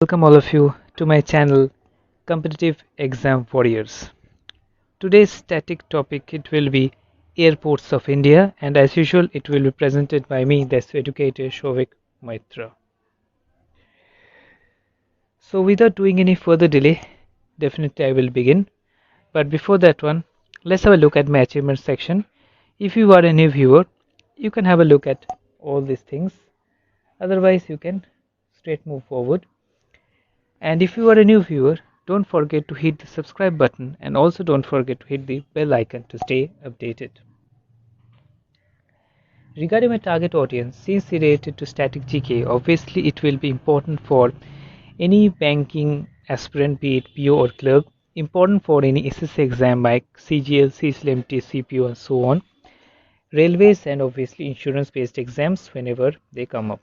welcome all of you to my channel Competitive Exam Warriors. Today's static topic it will be Airports of India, and as usual it will be presented by me, the educator Shovik Maitra. So without doing any further delay, definitely I will begin. But before that one, let's have a look at my achievement section. If you are a new viewer, you can have a look at all these things. Otherwise you can straight move forward. And if you are a new viewer, don't forget to hit the subscribe button and also don't forget to hit the bell icon to stay updated. Regarding my target audience, since related to static GK, obviously it will be important for any banking aspirant, be it PO or clerk, important for any SSC exam like CGL, CCLMT, CPO and so on, railways and obviously insurance based exams whenever they come up.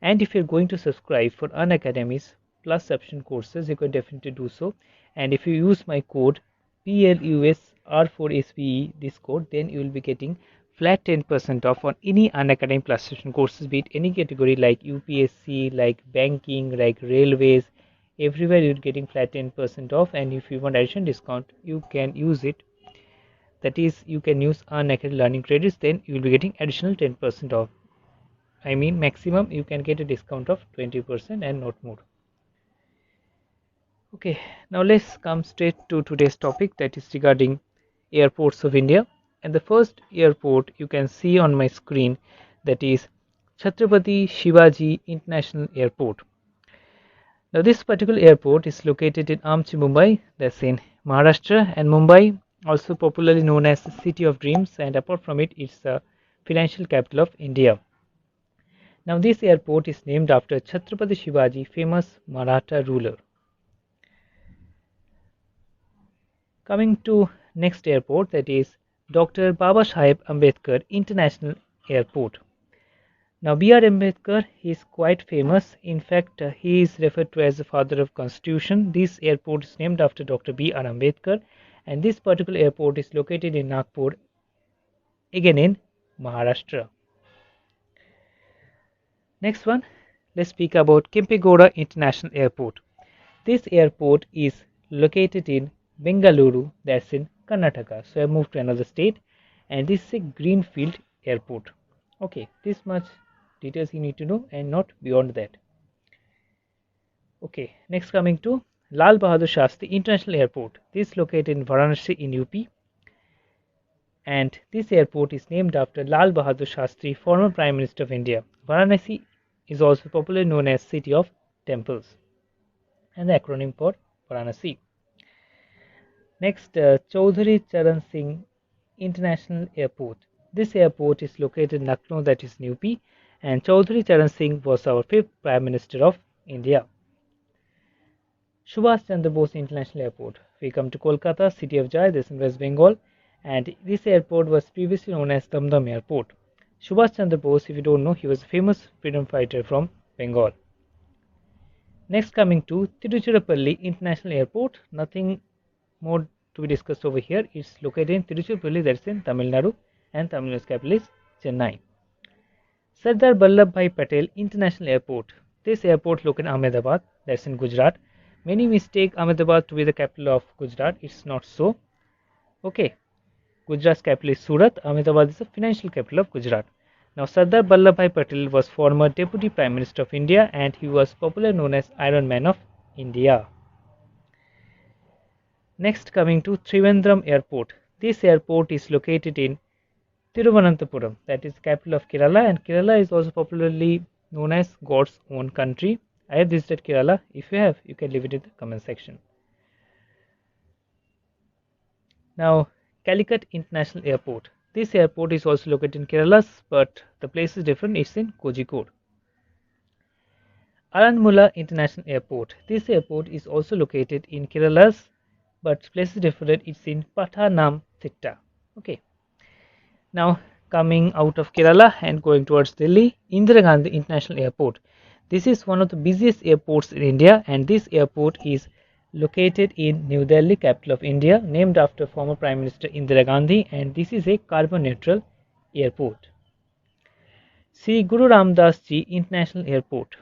And if you're going to subscribe for Unacademy's plus subscription courses, you can definitely do so. And if you use my code PLUSR4SVE, this code, then you will be getting flat 10% off on any Unacademy plus subscription courses, be it any category like UPSC, like banking, like railways. Everywhere you're getting flat 10% off, and if you want additional discount, you can use it. That is, you can use Unacademy learning credits, then you will be getting additional 10% off. I mean maximum you can get a discount of 20% and not more. Okay, now let's come straight to today's topic, that is regarding airports of India. And the first airport you can see on my screen, that is Chhatrapati Shivaji International Airport. Now this particular airport is located in Amchi, Mumbai, that's in Maharashtra, and Mumbai also popularly known as the City of Dreams, and apart from it, it's the financial capital of India. Now this airport is named after Chhatrapati Shivaji, famous Maratha ruler. Coming to next airport, that is Dr. Babasaheb Ambedkar International Airport. Now B.R. Ambedkar is quite famous. In fact, he is referred to as the father of constitution. This airport is named after Dr. B.R. Ambedkar, and this particular airport is located in Nagpur, again in Maharashtra. Next one, let's speak about Kempegowda International Airport. This airport is located in Bengaluru, that's in Karnataka. So I moved to another state, and this is a greenfield airport. Okay, this much details you need to know and not beyond that. Okay, next coming to Lal Bahadur Shastri International Airport. This is located in Varanasi in UP, and this airport is named after Lal Bahadur Shastri, former Prime Minister of India. Varanasi is also popularly known as City of Temples, and the acronym for Varanasi. Next, Chaudhary Charan Singh International Airport. This airport is located in Lucknow, that is in UP, and Chaudhary Charan Singh was our 5th Prime Minister of India. Subhash Chandra Bose International Airport. We come to Kolkata, City of Joy, this is in West Bengal, and this airport was previously known as Dum Dum Airport. Subhash Chandra Bose, if you don't know, he was a famous freedom fighter from Bengal. Next coming to Tiruchirappalli International Airport. Nothing more to be discussed over here. It's located in Tiruchirappalli, that's in Tamil Nadu, and Tamil Nadu's capital is Chennai. Sardar Vallabhbhai Patel International Airport. This airport located in Ahmedabad, that's in Gujarat. Many mistake Ahmedabad to be the capital of Gujarat. It's not so. Okay, Gujarat's capital is Surat. Ahmedabad is the financial capital of Gujarat. Now Sardar Vallabhbhai Patel was former Deputy Prime Minister of India, and he was popularly known as Iron Man of India. Next coming to Trivandrum Airport. This airport is located in Thiruvananthapuram, that is the capital of Kerala, and Kerala is also popularly known as God's own country. I have visited Kerala. If you have, you can leave it in the comment section. Now Calicut International Airport. This airport is also located in Kerala, but the place is different. It's in Kozhikode. Aranmula International Airport. This airport is also located in Kerala, but place is different. It's in Pathanamthitta. Okay. Now coming out of Kerala and going towards Delhi, Indira Gandhi International Airport. This is one of the busiest airports in India, and this airport is located in New Delhi, capital of India, named after former Prime Minister Indira Gandhi, and this is a carbon neutral airport. Sri Guru Ram Das Ji International Airport.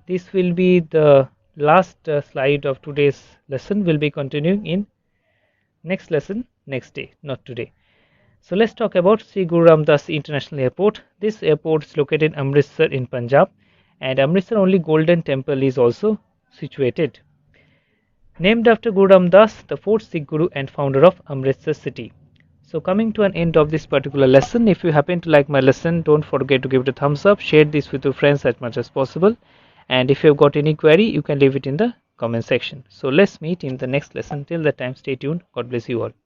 this will be the last slide of today's lesson. We'll be continuing in next lesson next day, not today. So let's talk about Sri Guru Ram Das International Airport. This airport is located in Amritsar in Punjab, and Amritsar only Golden Temple is also situated. Named after Guru Ram Das, the fourth Sikh Guru and founder of Amritsar city. So coming to an end of this particular lesson, if you happen to like my lesson, don't forget to give it a thumbs up, share this with your friends as much as possible, and if you've got any query, you can leave it in the comment section. So let's meet in the next lesson. Till that time, stay tuned. God bless you all.